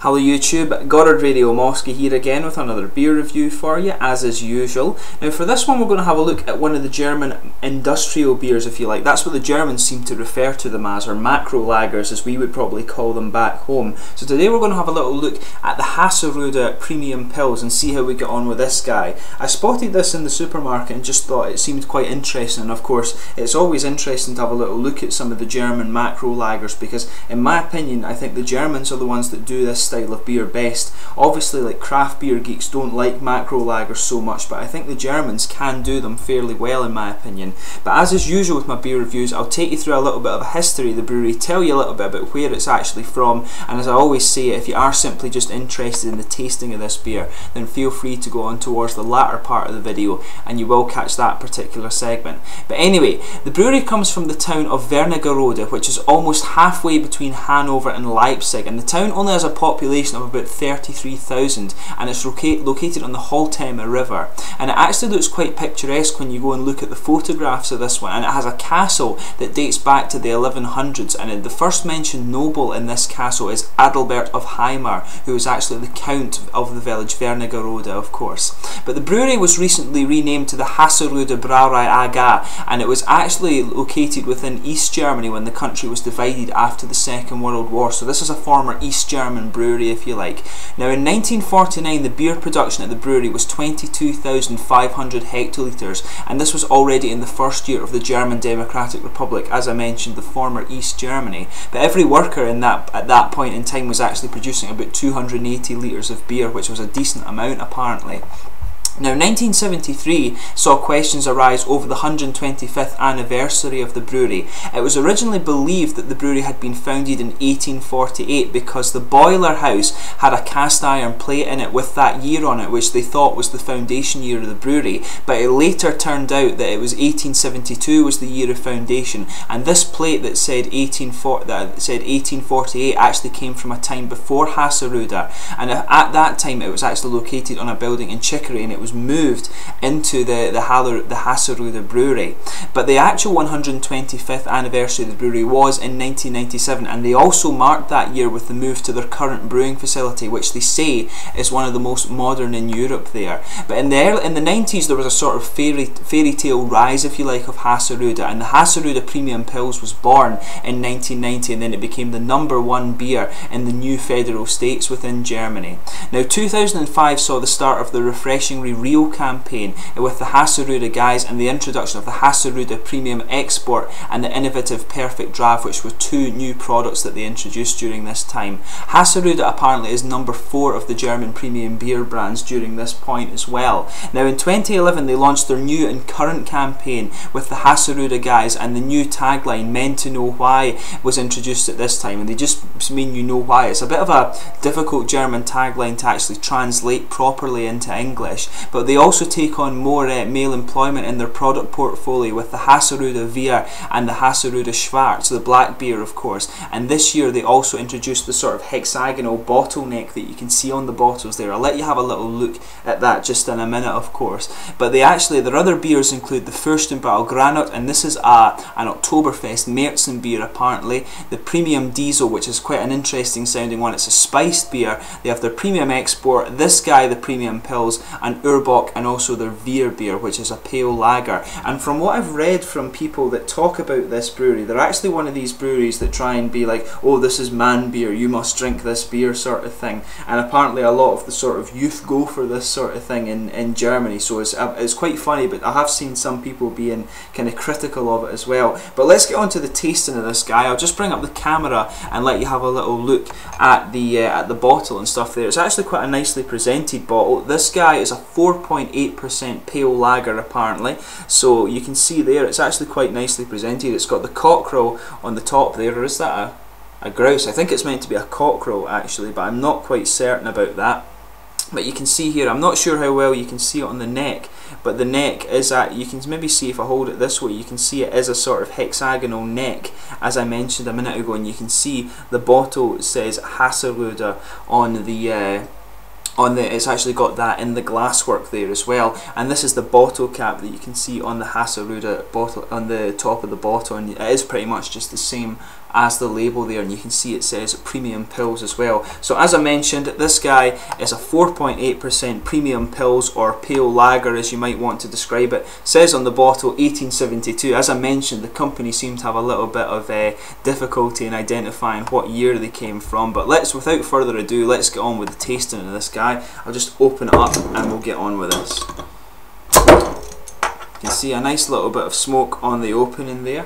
Hello YouTube, Goddard Radio Mosky here again with another beer review for you, as is usual. Now for this one we're going to have a look at one of the German industrial beers, if you like. That's what the Germans seem to refer to them as, or macro lagers as we would probably call them back home. So today we're going to have a little look at the Hasseröder Premium Pils and see how we get on with this guy. I spotted this in the supermarket and just thought it seemed quite interesting, and of course it's always interesting to have a little look at some of the German macro lagers because in my opinion I think the Germans are the ones that do this style of beer best. Obviously, like, craft beer geeks don't like macro lagers so much, but I think the Germans can do them fairly well in my opinion. But as is usual with my beer reviews, I'll take you through a little bit of a history of the brewery, tell you a little bit about where it's actually from, and as I always say, if you are simply just interested in the tasting of this beer, then feel free to go on towards the latter part of the video and you will catch that particular segment. But anyway, the brewery comes from the town of Wernigerode, which is almost halfway between Hanover and Leipzig, and the town only has a population of about 33,000 and it's located on the Holtema River, and it actually looks quite picturesque when you go and look at the photographs of this one, and it has a castle that dates back to the 1100s, and the first mentioned noble in this castle is Adalbert of Weimar, who is actually the count of the village Wernigerode, of course. But the brewery was recently renamed to the Hasseröder Brauerei AG, and it was actually located within East Germany when the country was divided after the Second World War, so this is a former East German brewery, if you like. Now in 1949 the beer production at the brewery was 22,500 hectolitres, and this was already in the first year of the German Democratic Republic, as I mentioned, the former East Germany. But every worker at that point in time was actually producing about 280 litres of beer, which was a decent amount apparently. Now 1973 saw questions arise over the 125th anniversary of the brewery. It was originally believed that the brewery had been founded in 1848 because the boiler house had a cast iron plate in it with that year on it, which they thought was the foundation year of the brewery, but it later turned out that it was 1872 was the year of foundation, and this plate that said 1848 actually came from a time before Hasseröder, and at that time it was actually located on a building in Chicory, and it was moved into the Hasseröder Brewery. But the actual 125th anniversary of the brewery was in 1997, and they also marked that year with the move to their current brewing facility, which they say is one of the most modern in Europe there. But in the 90s there was a sort of fairy tale rise, if you like, of Hasseröder, and the Hasseröder Premium Pils was born in 1990, and then it became the #1 beer in the new federal states within Germany. Now 2005 saw the start of the Refreshing Real campaign with the Hasseröder guys and the introduction of the Hasseröder Premium Export and the innovative Perfect Draft, which were two new products that they introduced during this time. Hasseröder apparently is #4 of the German premium beer brands during this point as well. Now in 2011 they launched their new and current campaign with the Hasseröder guys, and the new tagline "Men to Know Why" was introduced at this time, and they just mean you know why. It's a bit of a difficult German tagline to actually translate properly into English, but they also take on more male employment in their product portfolio with the Hasseröder Bier and the Hasseröder Schwarz, the black beer of course, and this year they also introduced the sort of hexagonal bottleneck that you can see on the bottles there. I'll let you have a little look at that just in a minute of course. But their other beers include the Fürstenbräu Granat, and this is an Oktoberfest Märzen beer apparently, the Premium Diesel, which is quite an interesting sounding one, it's a spiced beer. They have their Premium Export, this guy the Premium Pils, and Urbock, and also their Veer beer, which is a pale lager. And from what I've read from people that talk about this brewery, they're actually one of these breweries that try and be like, oh, this is man beer, you must drink this beer sort of thing, and apparently a lot of the sort of youth go for this sort of thing in Germany, so it's quite funny, but I have seen some people being kind of critical of it as well. But let's get on to the tasting of this guy. I'll just bring up the camera and let you have a little look at the bottle and stuff there. It's actually quite a nicely presented bottle. This guy is a 4.8% pale lager apparently, so you can see there it's actually quite nicely presented. It's got the cockerel on the top there, or is that a grouse? I think it's meant to be a cockerel actually, but I'm not quite certain about that. But you can see here, I'm not sure how well you can see it on the neck, but the neck is you can maybe see if I hold it this way, you can see it is a sort of hexagonal neck, as I mentioned a minute ago, and you can see the bottle says Hasseröder on the it's actually got that in the glasswork there as well, and this is the bottle cap that you can see on the Hasseröder bottle on the top of the bottle, and it is pretty much just the same as the label there, and you can see it says premium pils as well. So as I mentioned, this guy is a 4.8% premium pils, or pale lager as you might want to describe it. It says on the bottle 1872. As I mentioned, the company seemed to have a little bit of difficulty in identifying what year they came from, but without further ado, let's get on with the tasting of this guy. I'll just open it up and we'll get on with this. You can see a nice little bit of smoke on the opening there.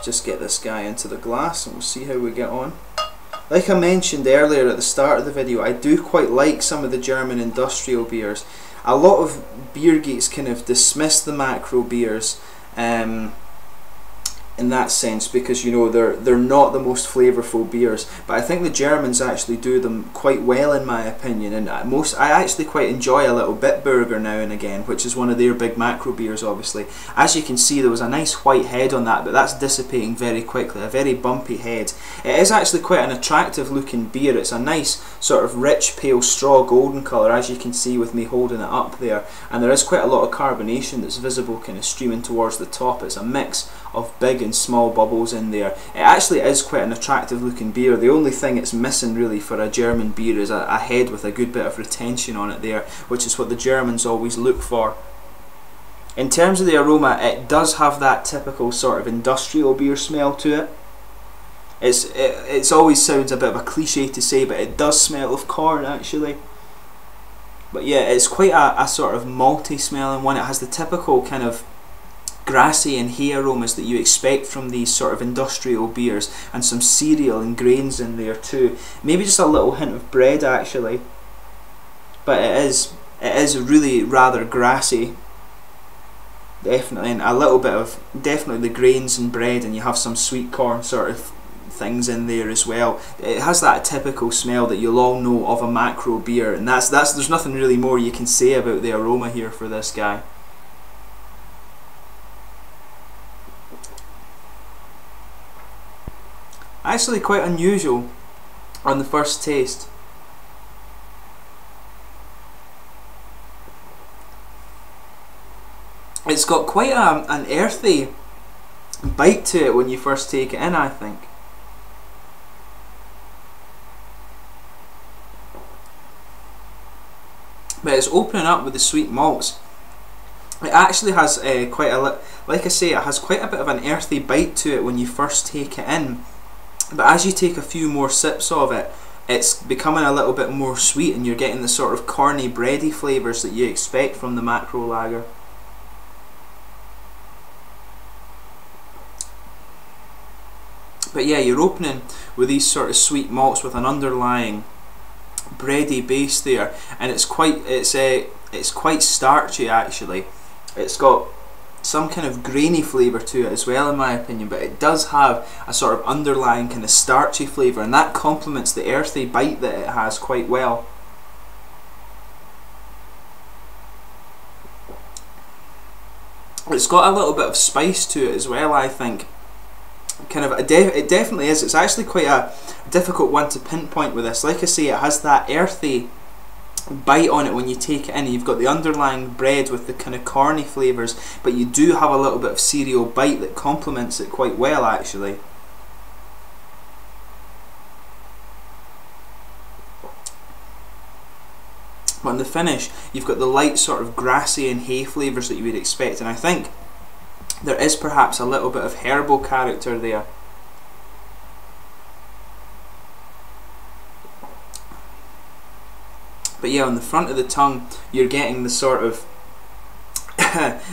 Just get this guy into the glass and we'll see how we get on. Like I mentioned earlier at the start of the video, I do quite like some of the German industrial beers. A lot of beer geeks kind of dismiss the macro beers in that sense, because, you know, they're not the most flavourful beers, but I think the Germans actually do them quite well in my opinion, and I actually quite enjoy a little Bitburger now and again, which is one of their big macro beers obviously. As you can see, there was a nice white head on that, but that's dissipating very quickly, a very bumpy head. It is actually quite an attractive looking beer. It's a nice sort of rich pale straw golden colour, as you can see with me holding it up there, and there is quite a lot of carbonation that's visible kind of streaming towards the top. It's a mix of big and small bubbles in there. It actually is quite an attractive looking beer. The only thing it's missing really for a German beer is a head with a good bit of retention on it there, which is what the Germans always look for. In terms of the aroma, it does have that typical sort of industrial beer smell to it. It's always sounds a bit of a cliche to say, but it does smell of corn actually. But yeah, it's quite a sort of malty smelling one. It has the typical kind of grassy and hay aromas that you expect from these sort of industrial beers, and some cereal and grains in there too. Maybe just a little hint of bread actually, but it is really rather grassy, definitely, and a little bit of definitely the grains and bread, and you have some sweet corn sort of things in there as well. It has that typical smell that you'll all know of a macro beer, and that's there's nothing really more you can say about the aroma here for this guy. Actually quite unusual on the first taste. It's got quite an earthy bite to it when you first take it in, I think. But it's opening up with the sweet malts. It actually has quite a, like I say, it has quite a bit of an earthy bite to it when you first take it in. But as you take a few more sips of it, it's becoming a little bit more sweet, and you're getting the sort of corny, bready flavours that you expect from the macro lager. But yeah, you're opening with these sort of sweet malts with an underlying bready base there, and it's quite starchy actually. It's got some kind of grainy flavour to it as well in my opinion, but it does have a sort of underlying kind of starchy flavour, and that complements the earthy bite that it has quite well. It's got a little bit of spice to it as well, I think. It definitely is. It's actually quite a difficult one to pinpoint with this. Like I say, it has that earthy bite on it when you take it in. You've got the underlying bread with the kind of corny flavours, but you do have a little bit of cereal bite that complements it quite well actually. But on the finish, you've got the light sort of grassy and hay flavours that you would expect, and I think there is perhaps a little bit of herbal character there. But yeah, on the front of the tongue, you're getting the sort of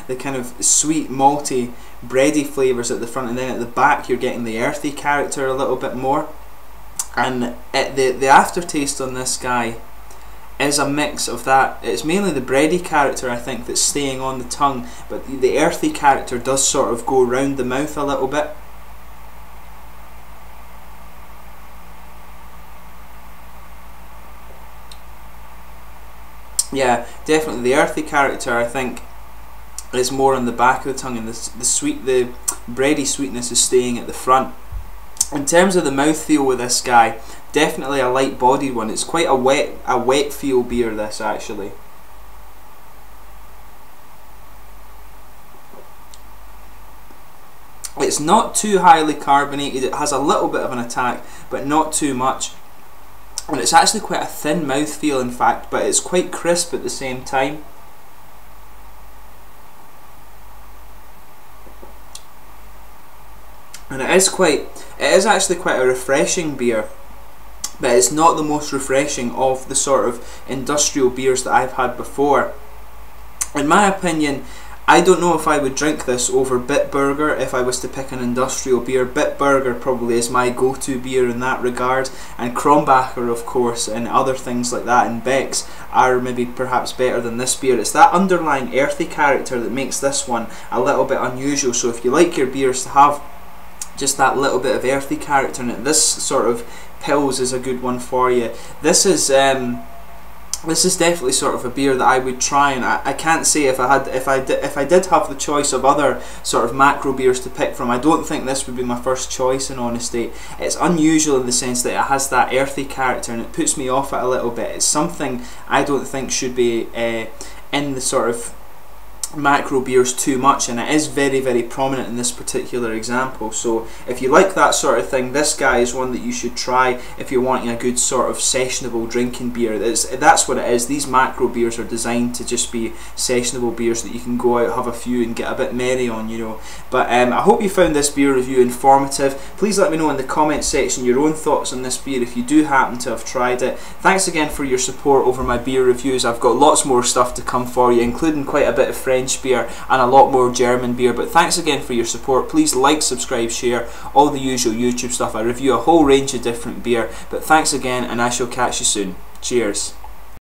the kind of sweet, malty, bready flavours at the front, and then at the back you're getting the earthy character a little bit more. And the aftertaste on this guy is a mix of that. It's mainly the bready character, I think, that's staying on the tongue, but the earthy character does sort of go round the mouth a little bit. Yeah, definitely the earthy character, I think, is more on the back of the tongue, and the bready sweetness is staying at the front. In terms of the mouthfeel with this guy, definitely a light-bodied one. It's quite a wet feel beer, this actually. It's not too highly carbonated. It has a little bit of an attack, but not too much. And it's actually quite a thin mouthfeel, in fact, but it's quite crisp at the same time. And it is actually quite a refreshing beer, but it's not the most refreshing of the sort of industrial beers that I've had before. In my opinion, I don't know if I would drink this over Bitburger if I was to pick an industrial beer. Bitburger probably is my go-to beer in that regard, and Krombacher, of course, and other things like that, and Beck's are maybe perhaps better than this beer. It's that underlying earthy character that makes this one a little bit unusual. So if you like your beers to have just that little bit of earthy character in it, this sort of Pils is a good one for you. This is definitely sort of a beer that I would try, and I can't say if I did have the choice of other sort of macro beers to pick from, I don't think this would be my first choice, in honesty. It's unusual in the sense that it has that earthy character and it puts me off it a little bit. It's something I don't think should be in the sort of macro beers too much, and it is very, very prominent in this particular example. So if you like that sort of thing, this guy is one that you should try if you're wanting a good sort of sessionable drinking beer. That's what it is. These macro beers are designed to just be sessionable beers that you can go out, have a few and get a bit merry on, you know. But I hope you found this beer review informative. Please let me know in the comment section your own thoughts on this beer if you do happen to have tried it. Thanks again for your support over my beer reviews. I've got lots more stuff to come for you, including quite a bit of French beer and a lot more German beer. But thanks again for your support. Please like, subscribe, share, all the usual YouTube stuff. I review a whole range of different beer. But thanks again, and I shall catch you soon. Cheers.